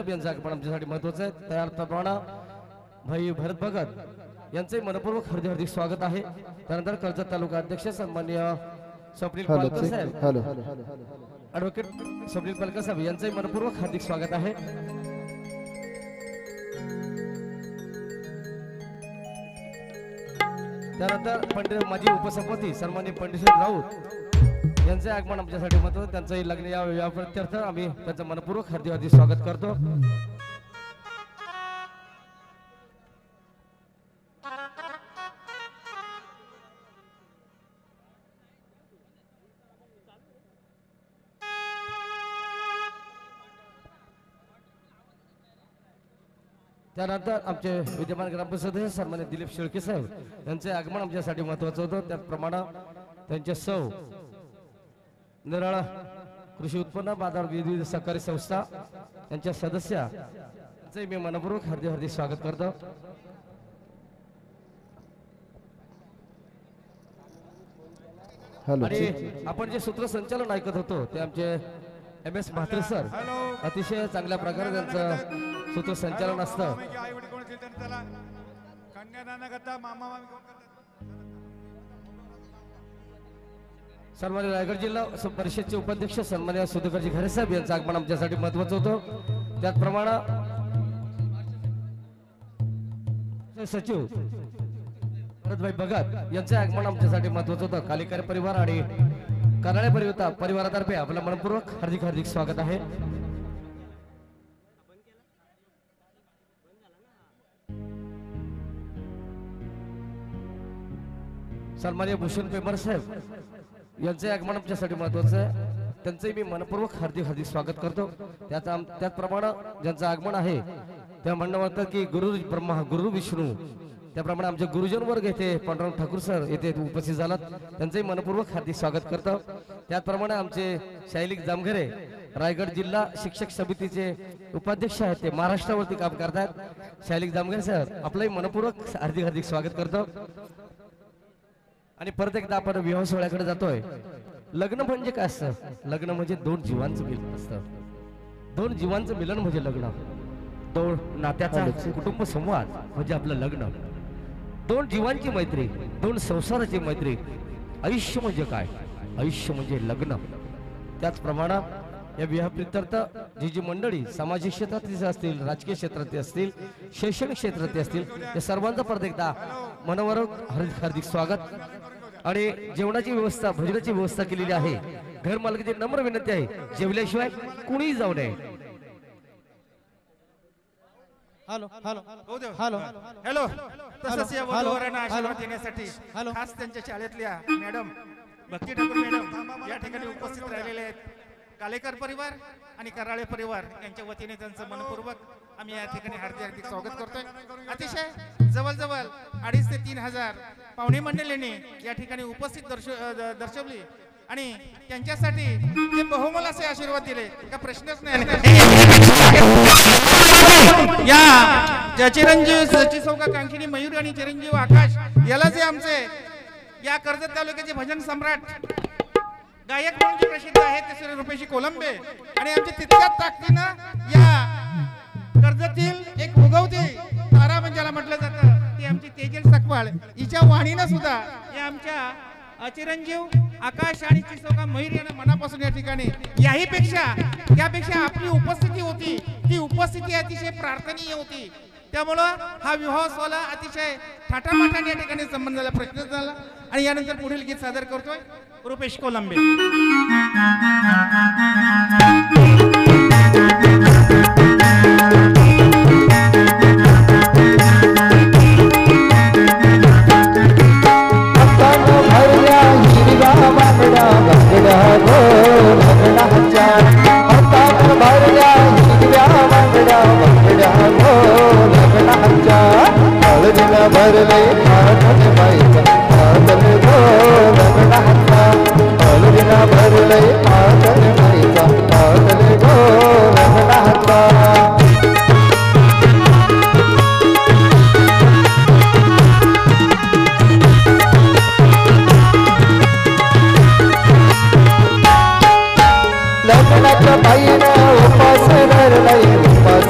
साहेब यांचं आगमन आमच्यासाठी महत्वाचं आहे। त्याप्रमाणे भाई भरत भगत यांचे मनपूर्वक हार्दिक स्वागत आहे। त्यानंतर कर्जत तालुका अध्यक्ष सन्माननीय स्वप्नील पालकर साहेब, ॲडव्होकेट स्वप्नील पालकर साहेब यांचे मनपूर्वक हार्दिक स्वागत आहे। त्यानंतर पंडित माजी उपसभापती सन्माननीय पंडित राऊत यांचे आगमन आमच्यासाठी महत्त्वाचं, त्यांचं लग्न या प्रत्यर्थ आम्ही त्यांचं मनपूर्वक हार्दिक स्वागत करतो। त्यानंतर आमचे विद्यमान ग्रामपंचायत सदस्य सन्मान्य दिलीप शेळके साहेब यांचे आगमन आमच्यासाठी महत्त्वाचं होतं। त्याचप्रमाणे त्यांचे सौ निराळ कृषी उत्पन्न बाजार विविध सहकारी संस्था यांच्या सदस्यांचे मी मनपूर्वक हार्दिक स्वागत करतो। आणि आपण जे सूत्रसंचालन ऐकत होतो ते आमचे MS म्हात्रे सर अतिशय चांगल्या प्रकारे त्यांचं सूत्रसंचालन असतं। सन्मान्य रायगड जिल्हा परिषदचे उपाध्यक्ष सन्मान्य सुधाकरजी घरे साहेब यांचं आगमन आमच्यासाठी महत्त्वाचं होतं। त्याचप्रमाणे सचिव भरतभाई भगत यांचे आगमन आमच्यासाठी महत्त्वाचं होतं। कालेकर परिवार आणि कराळे परिवारातर्फे आपलं मनपूर्वक हार्दिक स्वागत आहे। सन्माननीय भूषण पेमर साहेब यांचे आगमन आमच्यासाठी महत्त्वाचं आहे, त्यांचे मी मनपूर्वक हार्दिक स्वागत करतो। त्याचप्रमाणे ज्यांचं आगमन आहे त्या म्हणणं म्हणतात की गुरु ब्रह्मा गुरु विष्णू, त्याप्रमाणे आमचे गुरुजन वर्ग येथे पांडुरंग ठाकूर सर येथे उपस्थित झालात, त्यांचंही मनपूर्वक हार्दिक स्वागत करतो। त्याचप्रमाणे आमचे शैलिक जामघरे रायगड जिल्हा शिक्षक समितीचे उपाध्यक्ष आहेत, ते महाराष्ट्रावरती काम करतात। शैलिक जामघरे सर आपलंही मनपूर्वक हार्दिक स्वागत करतो। आणि परत एकदा आपण विवाह सोहळ्याकडे जातोय। लग्न म्हणजे काय असतं? लग्न म्हणजे दोन जीवांचं मिलन असतं। दोन जीवांचं मिलन म्हणजे लग्न, दोन नात्याचा कुटुंब संवाद म्हणजे आपलं लग्न, दोन जीवांची मैत्री, दोन संसाराची मैत्री। आयुष्य म्हणजे काय? आयुष्य म्हणजे लग्न। त्याचप्रमाणे या विवाहाप्रित्यर्थ जी मंडळी सामाजिक क्षेत्रातील असतील, राजकीय क्षेत्रातील असतील, शैक्षणिक क्षेत्रातील असतील, या सर्वांचं परत एकदा मनपूर्वक हार्दिक स्वागत। आणि जेवणाची व्यवस्था, भोजनाची व्यवस्था केलेली आहे। घर मालकाची नम्र विनंती आहे, जेवल्याशिवाय कुणीही जाऊ नये। हॅलो हॅलो हॅलो हॅलो तसंच या वधूवरांना आशीर्वाद देण्यासाठी खास त्यांच्या शाळेतल्या मॅडम भक्ती ठाकूर मॅडम या ठिकाणी उपस्थित राहिलेले आहेत। कालेकर परिवार आणि कराळे परिवार यांच्या वतीने त्यांचं मनपूर्वक आम्ही या ठिकाणी हार्दिक स्वागत करतोय। अतिशय जवळजवळ 2,500 ते 3,000 पाहुणे मंडळींनी या ठिकाणी उपस्थित दर्शवली आणि त्यांच्यासाठी जे बहुमोल असे आशीर्वाद दिले का प्रश्नच नाही। या चिरंजीव सचिव सौका कांक्षिणी मयूर आणि चिरंजीव आकाश याला जे आमचे या कर्जत तालुक्याचे भजन सम्राट गायक म्हणून जे प्रसिद्ध आहेत ते श्री रुपेशी कोलंबे आणि आमच्या तितक्याच ताकदीनं या कर्जतील एक उगवती तारा म्हणजे ज्याला म्हटलं जातं ती आमची तेजल सकपाळ हिच्या वाणीनं सुद्धा या आमच्या चिरंजीव आकाश आणि चिसोका मयूर यांना मनापासून या ठिकाणी याही त्यापेक्षा आपली उपस्थिती होती ती उपस्थिती अतिशय प्रार्थनीय होती। त्यामुळं हा विवाह सोहळा अतिशय थाटामाटाने या ठिकाणी संबंध झाला, प्रश्न झाला आणि यानंतर पुढील गीत सादर करतोय रुपेश कोलंबे। भरले लग्नाच्या बाईनं उपास धरलाय, उपास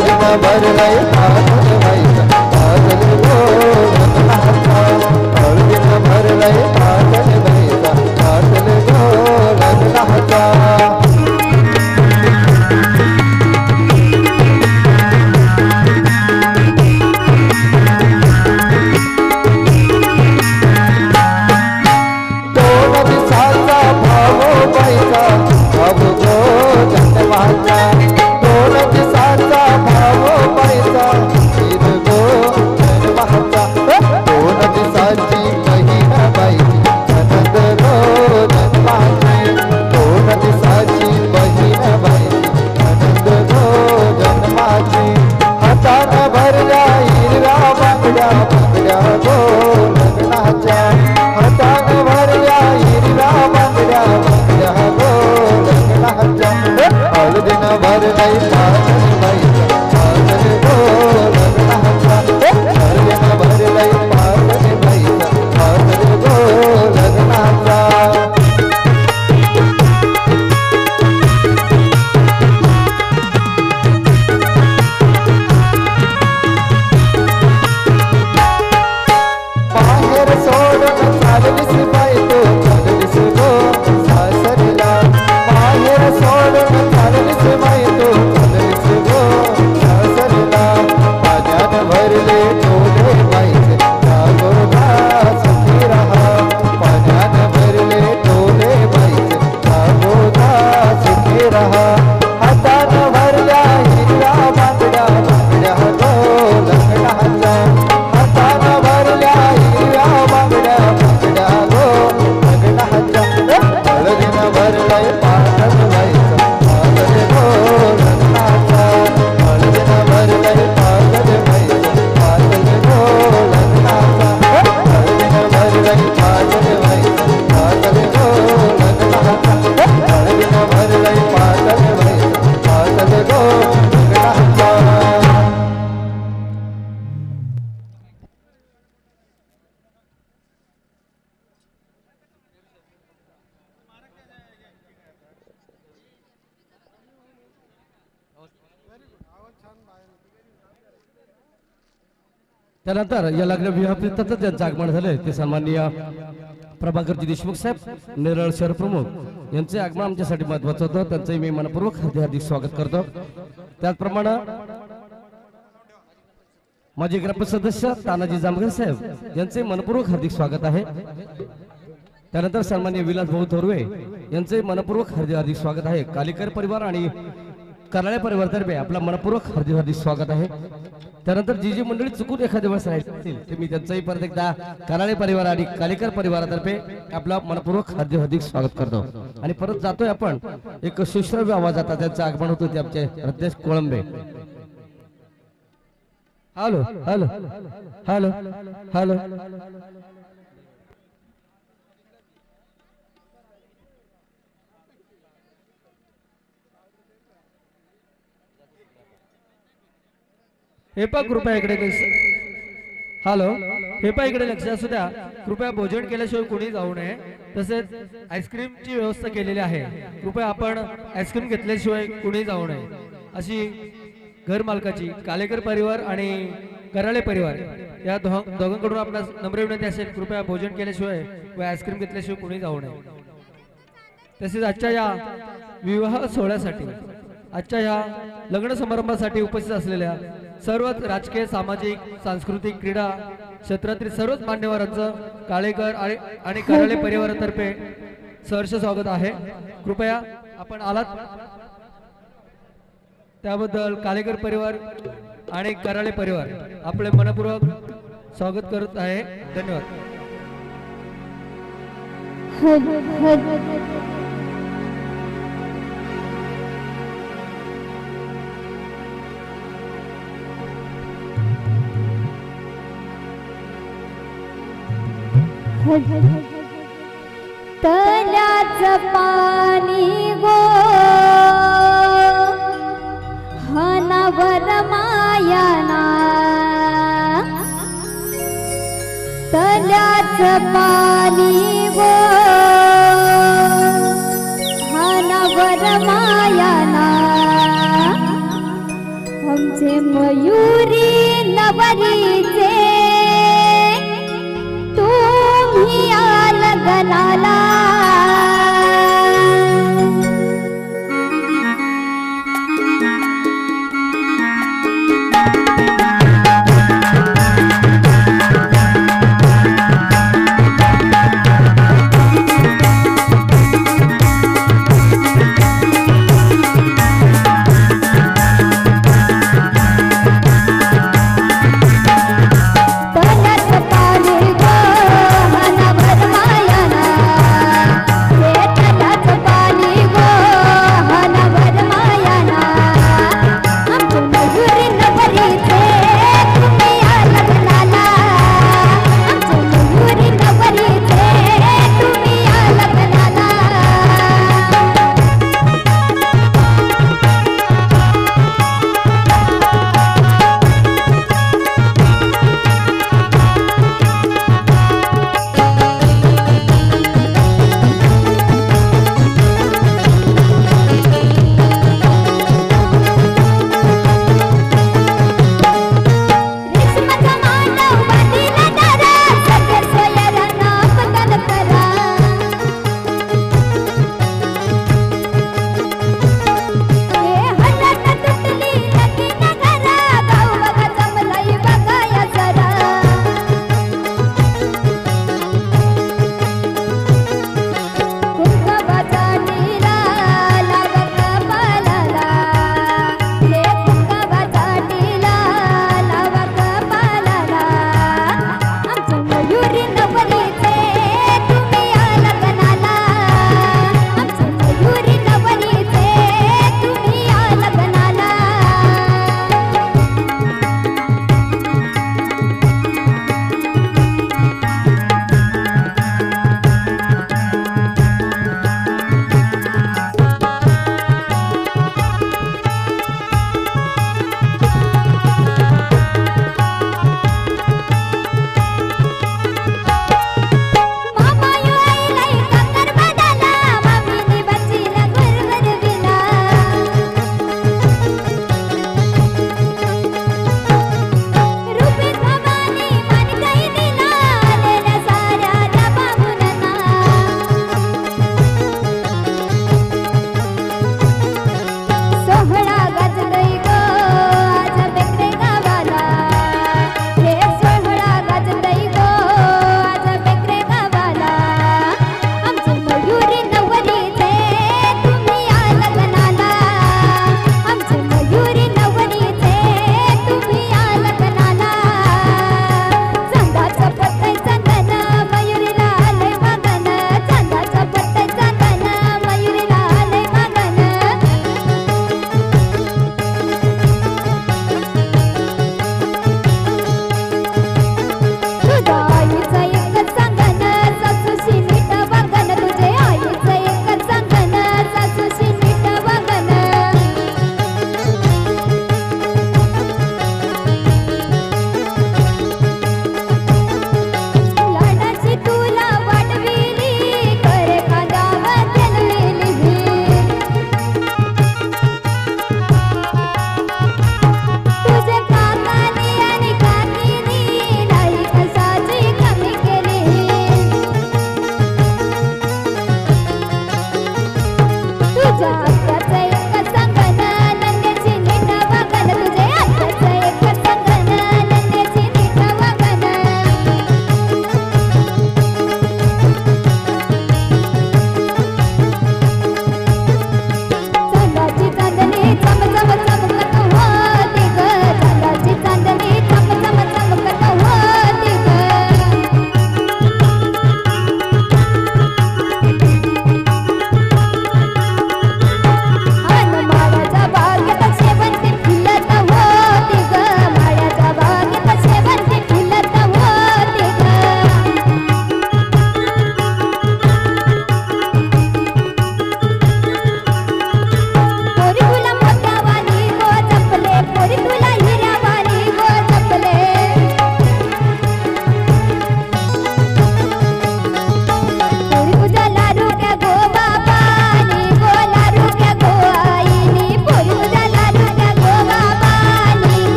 हळदीनं भरलंय पातळ व्हायचं पातळ गोड लग्नाचा हळदीनं भरलंय पातळ व्हायचा पातळ गोड लग्नाचा त्यानंतर या लग्न विवाहात ज्यांचं आगमन झालंय ते सन्माननीय प्रभाकरजी देशमुख साहेब नेरळ शहर प्रमुख यांचे आगमन आमच्यासाठी महत्वाचं होतं त्यांचंही मी मनपूर्वक हार्दिक स्वागत करतो त्याचप्रमाणे माजी ग्रामपंचायत सदस्य तानाजी जामगर साहेब यांचे मनपूर्वक हार्दिक स्वागत आहे त्यानंतर सन्माननीय विलास भाऊ थोरवे यांचे मनपूर्वक हार्दिक स्वागत आहे कालेकर परिवार आणि कराळे परिवारातर्फे आपला मनपूर्वक हार्दिक स्वागत आहे त्यानंतर जी जी मंडळी चुकून एखाद्या वेळेस राहील ते मी त्यांचंही परत एकदा कराळे परिवार आणि कालेकर परिवारातर्फे आपला मनपूर्वक हार्दिक स्वागत करतो आणि परत जातोय आपण एक सुश्राव्य आवाजात त्यांचं आगमन होतं ते आमचे Ratnesh Kolambe hello hello hello hello हे पा कृपया इकडे हॅलो हे पा इकडे लक्ष असू द्या कृपया भोजन केल्याशिवाय कोणी जाऊ नये तसेच आईस्क्रीमची व्यवस्था केलेली आहे कृपया आपण आईस्क्रीम घेतल्याशिवाय कोणी जाऊ नये अशी घर मालकाची कालेकर परिवार आणि कराळे परिवार या दोघांकडून आपणास नम्र विनंती असेल कृपया भोजन केल्याशिवाय व आईस्क्रीम घेतल्याशिवाय कोणी जाऊ नये तसेच आजच्या या विवाह सोहळ्यासाठी आजच्या या लग्न समारंभासाठी उपस्थित असलेल्या सर्वच राजकीय सामाजिक सांस्कृतिक क्रीडा क्षेत्रातील सर्वच मान्यवरांचं कालेकर आणि कराळे परिवारातर्फे सहर्ष स्वागत आहे कृपया आपण आलात त्याबद्दल कालेकर परिवार आणि कराळे परिवार आपले मनपूर्वक स्वागत करत आहे धन्यवाद तल्याचं पाणी गो हनवर मायाना तल्याचं पाणी गो हनवर मायाना आमचे मयुरी नवरीचे तुम्ही या लग्नाला मयुरी नवरीचे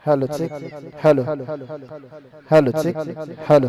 hello check hello hello check hello